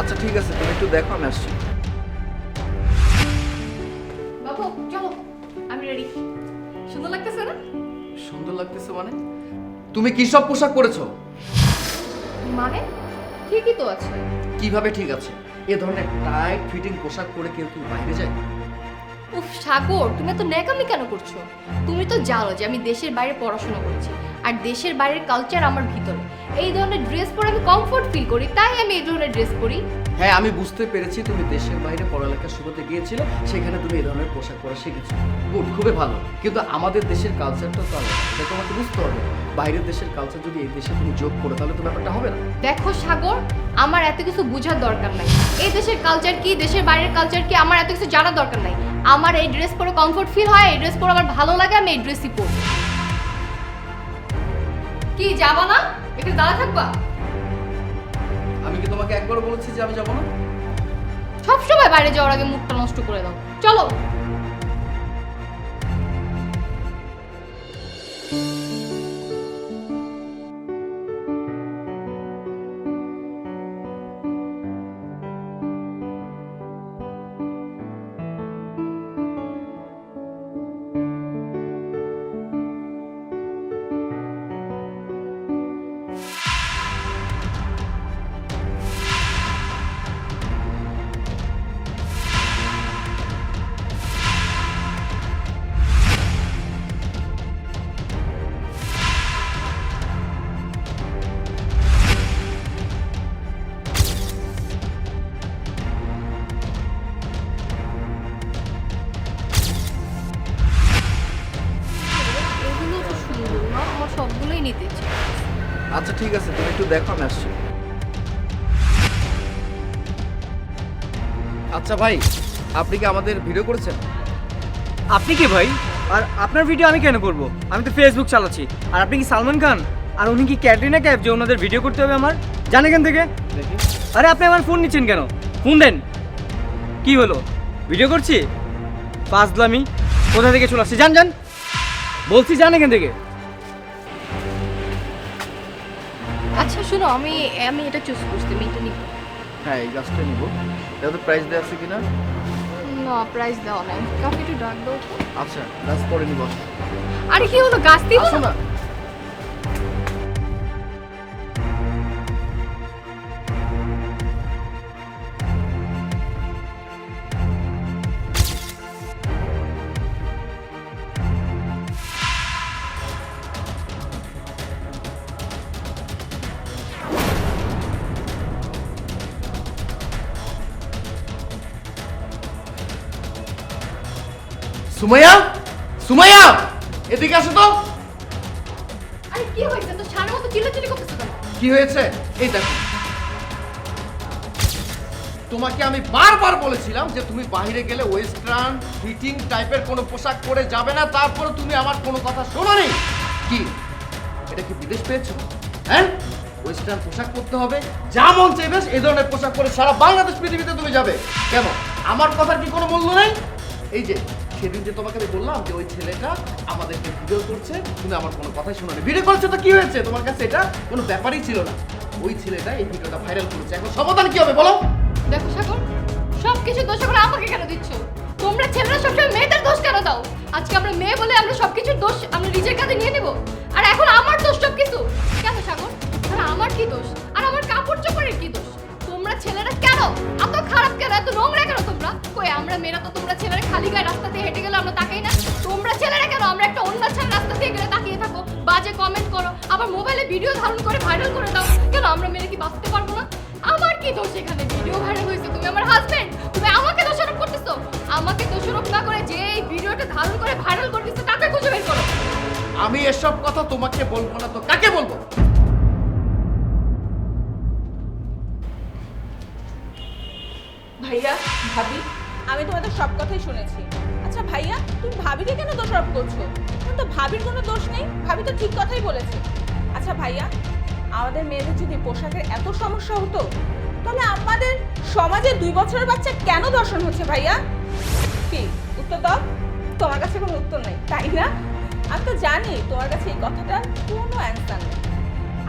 আচ্ছা ঠিক আছে, তুমি একটু দেখো, আমি আসছি। বাবু চলো, আমি রেডি। সুন্দর লাগতেছে না? সুন্দর লাগতেছে মানে? তুমি কি সব পোশাক পরেছো? মানে ঠিকই তো আছে। কিভাবে ঠিক আছে? এ ধরনের টাইট ফিটিং পোশাক পরে কেউ কি বাইরে যায়? উফ সাগর, তুমি এত ন্যাকামি কেন করছো? তুমি তো জানো যে আমি দেশের বাইরে পড়াশোনা করেছি, আর দেশের বাইরের কালচার আমার ভিতরে। এই ধরনের ড্রেস পরে আমি কমফোর্ট ফিল করি, তাই আমি এই ধরনের ড্রেস পরি। হ্যাঁ, আমি বুঝতে পেরেছি তুমি দেশের বাইরে পড়ালেখা শুরুতে গিয়েছিলে, সেখানে তুমি এই ধরনের পোশাক পরা শিখেছো। গুড, খুবই ভালো। কিন্তু আমাদের দেশের কালচারটা তো আলাদা, এটা তোমাকে বুঝতে হবে। বাইরের দেশের কালচার যদি এই দেশে তুমি যোগ করো, তাহলে তো ব্যাপারটা হবে না। দেখো সাগর, আমার এত কিছু বোঝার দরকার নাই। এই দেশের কালচার কি, দেশের বাইরের কালচার কি, আমার এত কিছু জানার দরকার নাই। আমার এই ড্রেস পরে কমফোর্ট ফিল হয়, এই ড্রেস পরে আমার ভালো লাগে, আমি এই ড্রেসই পরি। কি যাবা না? একটু দাঁড়া থাকবা? আমি কি তোমাকে একবার বলেছি যে আমি যাবো না? সবসময় বাইরে যাওয়ার আগে মুখটা নষ্ট করে দাও। চলো। এগুলো তো সুন্দর না, আমার সবগুলোই নিতে ইচ্ছে। আচ্ছা ঠিক আছে, তুমি একটু দেখো, আমি আসছি। আচ্ছা ভাই, আপনি কি আমাদের ভিডিও করেছেন? আপনি কি ভাই? আর আপনার ভিডিও আমি কেন করব? আমি তো ফেসবুক চালাচ্ছি। আর আপনি কি সালমান খান? আর উনি কি ক্যাটরিনা কাইফ যে ওনাদের ভিডিও করতে হবে আমার? জান এখান থেকে। দেখি। আরে আপনি আমার ফোন নিচ্ছেন কেন? ফোন দেন। কি হলো? ভিডিও করছি? ফাজলামি। কোথা থেকে চলে আসছে? যান যান, বলছি যান এখান থেকে। আচ্ছা শোনো, আমি আমি এটা চুজ করছি, আমি এটা নিব। হ্যাঁ, এই গাছটা নিব। এটাতে প্রাইস দেওয়া আছে কিনা? না, প্রাইস দেওয়া নাই। কাউকে একটু ডাক দাও তো। আচ্ছা, গাছ পরে নিব। আরে কি হলো, গাছ দিব আসো না? না। সুমাইয়া, সুমাইয়া, এদিকে আসো তো। আরে কি হয়েছে? তো সারা মতো চিল্লাচিল্লি করতেছ কেন? কি হয়েছে? এই দেখো, তোমাকে আমি বারবার বলেছিলাম যে তুমি বাইরে গেলে ওয়েস্টার্ন ফিটিং টাইপের কোনো পোশাক পরে যাবে না, তারপরে তুমি আমার কোনো কথা শোনোনি। কি এটা কি বিদেশ পেয়েছো? হ্যাঁ, ওয়েস্টার্ন পোশাক পরতে হবে, যা মন চাইবে এই ধরনের পোশাক পরে সারা বাংলাদেশ পৃথিবীতে তুমি যাবে। কেন, আমার কথার কি কোনো মূল্য নেই? এই যে সেদিন যে তোমাকে আমি বললাম যে ওই ছেলেটা আমাদেরকে ভিডিও করছে, তুমি আমার কোনো কথাই শোনোনি। ভিডিও করছে তো কি হয়েছে? তোমার কাছে এটা কোনো ব্যাপারই ছিল না। ওই ছেলেটা এই ভিডিওটা ভাইরাল করেছে, এখন সমাধান কি হবে বলো? দেখো সাগর, সবকিছু দোষ করে আমাকে কেন দিচ্ছ? তোমরা ছেলেরা সবসময় মেয়েদের দোষ কেন দাও? আজকে আমরা মেয়ে বলে আমরা সবকিছুর দোষ আমরা নিজের কাঁধে নিয়ে নেব, আর এখন আমার দোষ সবকিছু? কেন সাগর, আর আমার কি দোষ? আর আমার কাপড় চোপড়ের কি দোষ? তোমরা ছেলেরা কেন এত খারাপ, কেন এত নোংরা কেন তোমরা? কই আমরা মেয়েরা তো, তোমরা ছেলেরা খালি গায়ে রাস্তা দিয়ে হেঁটে গেলে আমরা তাকাই না? তোমরা ছেলেরা কেন আমরা একটা অন্য ছেলে রাস্তা দিয়ে গেলে তাকিয়ে থাকো, বাজে কমেন্ট করো, আবার মোবাইলে ভিডিও ধারণ করে ভাইরাল করে দাও? কেন আমরা মেয়েরা কি বাঁচতে পারবো না? আমার কি দোষ এখানে? ভিডিও ভাইরাল হয়েছে, তুমি আমার হাজবেন্ড, তুমি আমাকে দোষারোপ করতেছো। আমাকে দোষারোপ না করে যে এই ভিডিওটা ধারণ করে ভাইরাল করতেছে তাকে খুঁজে বের করো। আমি এসব কথা তোমাকে বলবো না তো কাকে বলবো? ভাইয়া, ভাবি, আমি তোমাদের সব কথাই শুনেছি। আচ্ছা ভাইয়া, তুমি ভাবিকে কেন দোষারোপ করছো? এখন তো ভাবির কোনো দোষ নেই, ভাবি তো ঠিক কথাই বলেছে। আচ্ছা ভাইয়া, আমাদের মেয়েদের যদি পোশাকের এত সমস্যা হতো, তাহলে আমাদের সমাজে 2 বছরের বাচ্চা কেন ধর্ষণ হচ্ছে ভাইয়া? কি উত্তর দাও? তোমার কাছে কোনো উত্তর নেই, তাই না? আমি তো জানি তোমার কাছে এই কথাটার কোনো অ্যান্সার নেই।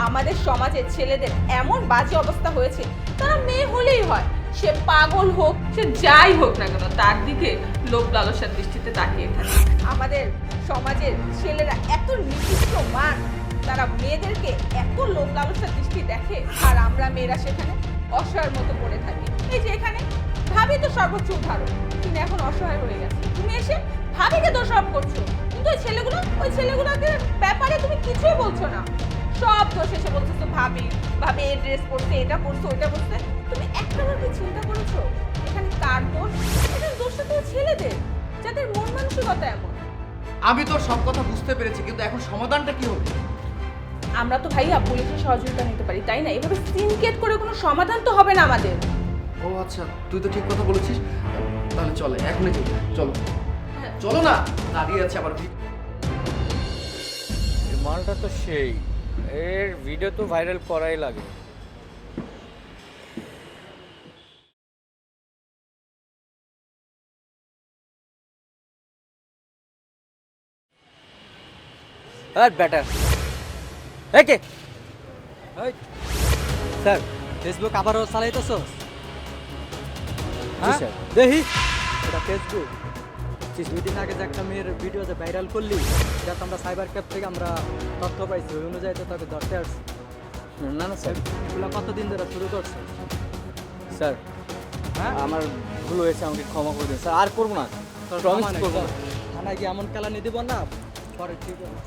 আমাদের সমাজে ছেলেদের এমন বাজে অবস্থা হয়েছে, তারা মেয়ে হলেই হয়, সে পাগল হোক, সে যাই হোক না কেন, তার দিকে লোভ লালসার দৃষ্টিতে তাকিয়ে থাকে। আমাদের সমাজের ছেলেরা এত নিকৃষ্ট মান, তারা মেয়েদেরকে এত লোভ লালসার দৃষ্টি দেখে, আর আমরা মেয়েরা সেখানে অসহায়ের মতো পড়ে থাকি। এই যে এখানে ভাবি তো সর্বোচ্চ উদাহরণ, তুমি এখন অসহায় হয়ে গেছে, তুমি এসে ভাবিকে দোষারোপ করছো, কিন্তু ওই ছেলেগুলোকে ব্যাপারে তুমি কিছুই বলছো না, সব দোষ এসে বলছো তো ভাবি এই ড্রেস পরছে, এটা করছে, ওইটা করছে। তুমি একটাবার কি চিন্তা করেছো এখানে কার দোষ? এখানে দোষটা তো ছেলেদের, যাদের মন মানসিকতা এমন। আমি তো সব কথা বুঝতে পেরেছি, কিন্তু এখন সমাধানটা কি হবে? আমরা তো ভাইয়া পুলিশের সহযোগিতা নিতে পারি, তাই না? এভাবে সিনকেট করে কোনো সমাধান তো হবে না আমাদের। ও আচ্ছা, তুই তো ঠিক কথা বলেছিস, তাহলে চলে এখনই চলো, চলো হ্যাঁ। চলো না, দাঁড়িয়ে আছে আবার। এই মালটা তো সেই, এর ভিডিও তো ভাইরাল করাই লাগে। আর বেটার একে স্যার ফেসবুক আবারও চালাইতেছ? হ্যাঁ স্যার। দেখি এটা ফেসবুক 2 দিন আগে যে একটা মেয়ের ভিডিও যে ভাইরাল করলি, যাতে আমরা সাইবার ক্যাফ থেকে আমরা তথ্য পাইছি, ওই অনুযায়ী তো তাকে ধরতে আসছি। না না স্যার, এগুলো কতদিন ধরে শুরু করছে? স্যার হ্যাঁ আমার ভুল হয়েছে, আমাকে ক্ষমা করে দিন স্যার, আর করবো না, তোর প্রমিস ক্ষমা নেই, করবো স্যার। না। থানায় গিয়ে এমন কেলানি দিব না, পরে ঠিক আছে।